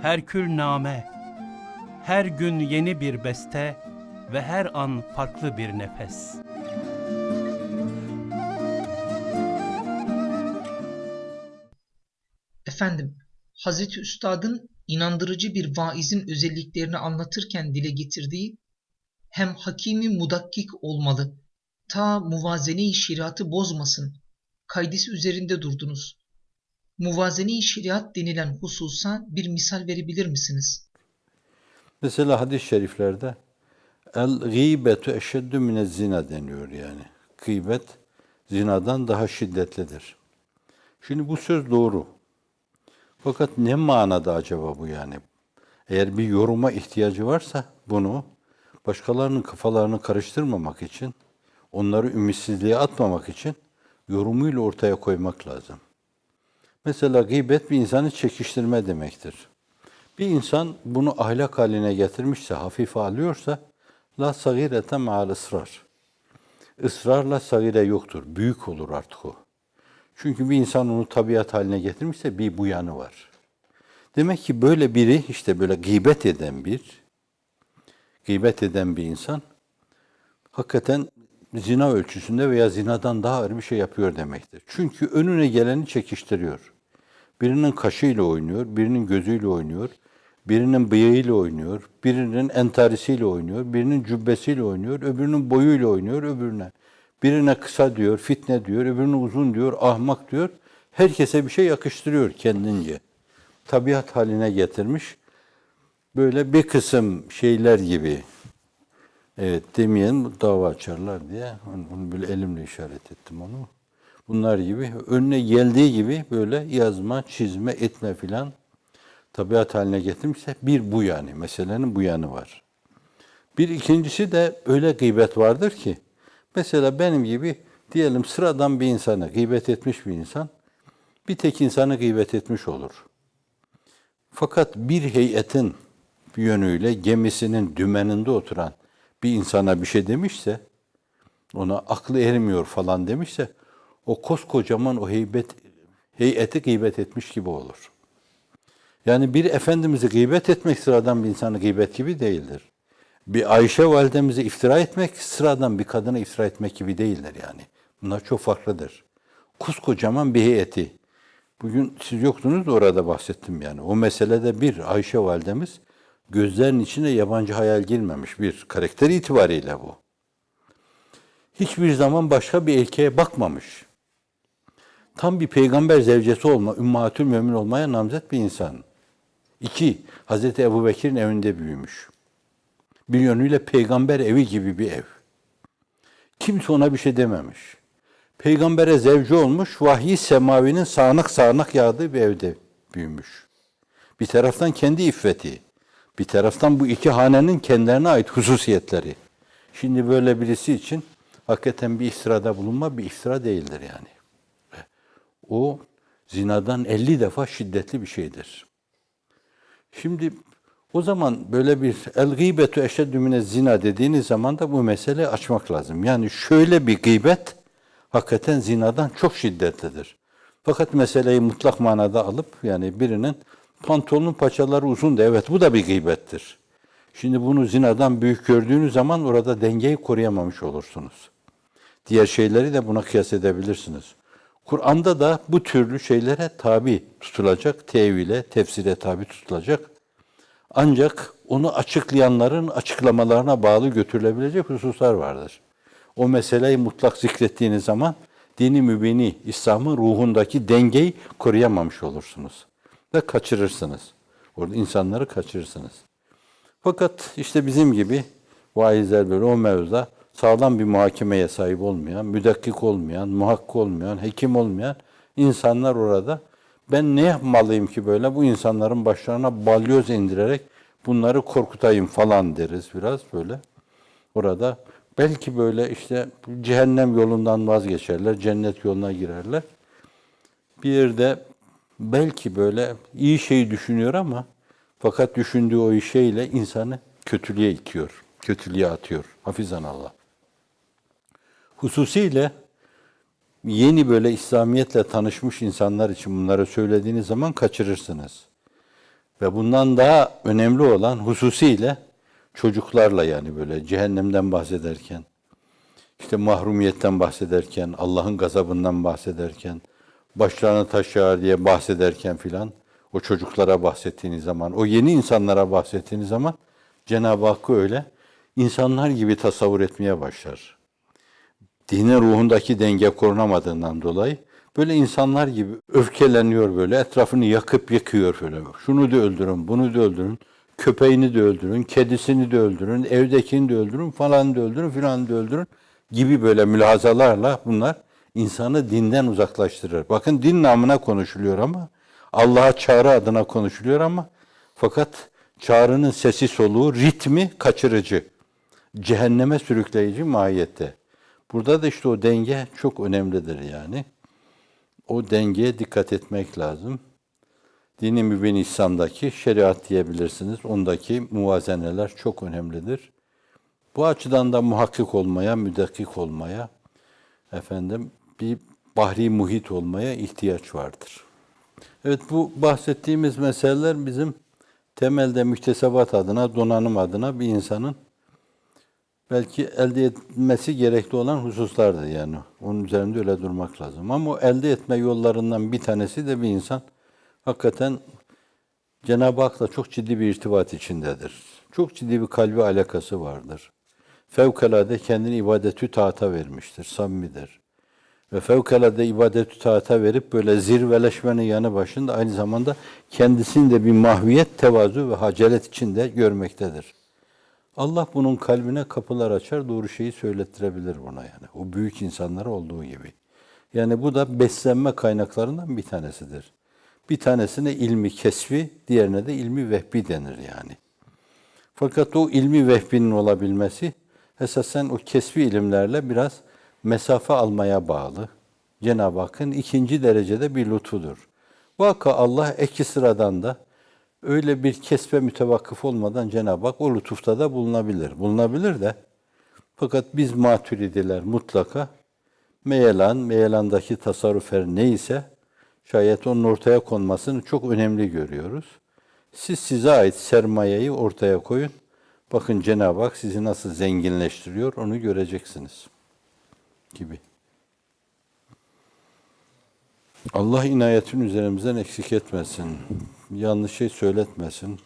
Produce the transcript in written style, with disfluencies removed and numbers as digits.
herkülname, her gün yeni bir beste ve her an farklı bir nefes. Efendim, Hazreti Üstad'ın inandırıcı bir vaizin özelliklerini anlatırken dile getirdiği hem hakimi mudakkik olmalı, ta muvazene-i şeriatı bozmasın, kaidesi üzerinde durdunuz. Muvazene-i şeriat denilen hususa bir misal verebilir misiniz? Mesela hadis-i şeriflerde el-gîbetu eşeddü minez-zina deniyor yani. Gıybet zinadan daha şiddetlidir. Şimdi bu söz doğru. Fakat ne manada acaba bu yani? Eğer bir yoruma ihtiyacı varsa bunu başkalarının kafalarını karıştırmamak için, onları ümitsizliğe atmamak için yorumuyla ortaya koymak lazım. Mesela gıybet bir insanı çekiştirme demektir. Bir insan bunu ahlak haline getirmişse, hafife alıyorsa, la sagirete ma'al ısrar. Israrla sagire yoktur. Büyük olur artık o. Çünkü bir insan onu tabiat haline getirmişse bir bu yanı var. Demek ki böyle biri, işte böyle gıybet eden bir insan hakikaten zina ölçüsünde veya zinadan daha ağır bir şey yapıyor demektir. Çünkü önüne geleni çekiştiriyor. Birinin kaşıyla oynuyor, birinin gözüyle oynuyor, birinin bıyığıyla oynuyor, birinin entarisiyle oynuyor, birinin cübbesiyle oynuyor, öbürünün boyuyla oynuyor, öbürüne. Birine kısa diyor, fitne diyor, öbürüne uzun diyor, ahmak diyor. Herkese bir şey yakıştırıyor kendince. Tabiat haline getirmiş. Böyle bir kısım şeyler gibi, evet demeyen dava açarlar diye, onu böyle elimle işaret ettim onu. Bunlar gibi, önüne geldiği gibi böyle yazma, çizme, etme filan tabiat haline getirmişse bir bu yani, meselenin bu yanı var. Bir ikincisi de öyle gıybet vardır ki, mesela benim gibi diyelim sıradan bir insanı gıybet etmiş bir insan, bir tek insanı gıybet etmiş olur. Fakat bir heyetin yönüyle gemisinin dümeninde oturan bir insana bir şey demişse, ona aklı ermiyor falan demişse, o koskocaman o heyeti gıybet etmiş gibi olur. Yani bir Efendimiz'i gıybet etmek sıradan bir insanı gıybet gibi değildir. Bir Ayşe validemizi iftira etmek sıradan bir kadını iftira etmek gibi değildir yani. Bunlar çok farklıdır. Koskocaman bir heyeti. Bugün siz yoktunuz da orada bahsettim yani. O meselede bir Ayşe validemiz gözlerinin içine yabancı hayal girmemiş bir karakter itibariyle bu. Hiçbir zaman başka bir erkeğe bakmamış. Tam bir peygamber zevcesi olma, ümmatül mümin olmaya namzet bir insan. İki, Hazreti Ebubekir'in evinde büyümüş. Bir yönüyle peygamber evi gibi bir ev. Kimse ona bir şey dememiş. Peygambere zevci olmuş, vahyi semavinin sağanak sağanak yağdığı bir evde büyümüş. Bir taraftan kendi iffeti, bir taraftan bu iki hanenin kendilerine ait hususiyetleri. Şimdi böyle birisi için hakikaten bir iftirada bulunma bir iftira değildir yani. O zinadan 50 defa şiddetli bir şeydir. Şimdi o zaman böyle bir el-gîbetu eşeddü minez-zina dediğiniz zaman da bu meseleyi açmak lazım. Yani şöyle bir gıybet hakikaten zinadan çok şiddetlidir. Fakat meseleyi mutlak manada alıp yani birinin pantolonun paçaları uzun da evet bu da bir gıybettir. Şimdi bunu zinadan büyük gördüğünüz zaman orada dengeyi koruyamamış olursunuz. Diğer şeyleri de buna kıyas edebilirsiniz. Kur'an'da da bu türlü şeylere tabi tutulacak, tevhile, tefsire tabi tutulacak. Ancak onu açıklayanların açıklamalarına bağlı götürülebilecek hususlar vardır. O meseleyi mutlak zikrettiğiniz zaman dini mübini, İslam'ın ruhundaki dengeyi koruyamamış olursunuz. Ve kaçırırsınız. Orada insanları kaçırırsınız. Fakat işte bizim gibi vaizler böyle o mevzuda sağlam bir muhakemeye sahip olmayan, müdakkik olmayan, muhakkik olmayan, hekim olmayan insanlar orada ben ne yapmalıyım ki böyle bu insanların başlarına balyoz indirerek bunları korkutayım falan deriz biraz böyle. Orada belki böyle işte cehennem yolundan vazgeçerler, cennet yoluna girerler. Bir yerde belki böyle iyi şey düşünüyor ama fakat düşündüğü o şeyle insanı kötülüğe itiyor, kötülüğe atıyor. Hafizanallah. Hususiyle yeni böyle İslamiyetle tanışmış insanlar için bunları söylediğiniz zaman kaçırırsınız. Ve bundan daha önemli olan hususiyle çocuklarla, yani böyle cehennemden bahsederken, işte mahrumiyetten bahsederken, Allah'ın gazabından bahsederken, başlarına taş yağar diye bahsederken filan, o çocuklara bahsettiğiniz zaman, o yeni insanlara bahsettiğiniz zaman Cenab-ı Hakk'ı öyle insanlar gibi tasavvur etmeye başlar. Dinin ruhundaki denge korunamadığından dolayı böyle insanlar gibi öfkeleniyor, böyle etrafını yakıp yıkıyor böyle. Şunu da öldürün, bunu da öldürün, köpeğini de öldürün, kedisini de öldürün, evdekini de öldürün, falan da öldürün, filan da öldürün gibi böyle mülahazalarla bunlar insanı dinden uzaklaştırır. Bakın, din namına konuşuluyor ama, Allah'a çağrı adına konuşuluyor ama, fakat çağrının sesi soluğu, ritmi kaçırıcı, cehenneme sürükleyici mahiyette. Burada da işte o denge çok önemlidir yani. O dengeye dikkat etmek lazım. Dini mübin İslam'daki şeriat diyebilirsiniz. Ondaki muvazeneler çok önemlidir. Bu açıdan da muhakkik olmaya, müdakkik olmaya, bir bahri muhit olmaya ihtiyaç vardır. Evet, bu bahsettiğimiz meseleler bizim temelde müktesebat adına, donanım adına bir insanın belki elde etmesi gerekli olan hususlardır yani. Onun üzerinde öyle durmak lazım. Ama o elde etme yollarından bir tanesi de bir insan hakikaten Cenab-ı Hak'la çok ciddi bir irtibat içindedir. Çok ciddi bir kalbi alakası vardır. Fevkalade kendini ibadetü taata vermiştir, samimidir. Ve fevkalade ibadetü taata verip böyle zirveleşmenin yanı başında aynı zamanda kendisini de bir mahviyet, tevazu ve hacelet içinde görmektedir. Allah bunun kalbine kapılar açar, doğru şeyi söylettirebilir buna yani. O büyük insanlara olduğu gibi. Yani bu da beslenme kaynaklarından bir tanesidir. Bir tanesine ilmi kesvi, diğerine de ilmi vehbi denir yani. Fakat o ilmi vehbinin olabilmesi esasen o kesvi ilimlerle biraz mesafe almaya bağlı. Cenab-ı Hakk'ın ikinci derecede bir lütfudur. Vaka Allah eki sıradan da öyle bir kesbe mütevakkıf olmadan Cenab-ı Hak o lütufta da bulunabilir. Bulunabilir de, fakat biz maturidiler mutlaka meyelandaki tasarruf her neyse şayet onun ortaya konmasını çok önemli görüyoruz. Siz size ait sermayeyi ortaya koyun. Bakın Cenab-ı Hak sizi nasıl zenginleştiriyor, onu göreceksiniz gibi. Allah inayetini üzerimizden eksik etmesin. Yanlış şey söyletmesin.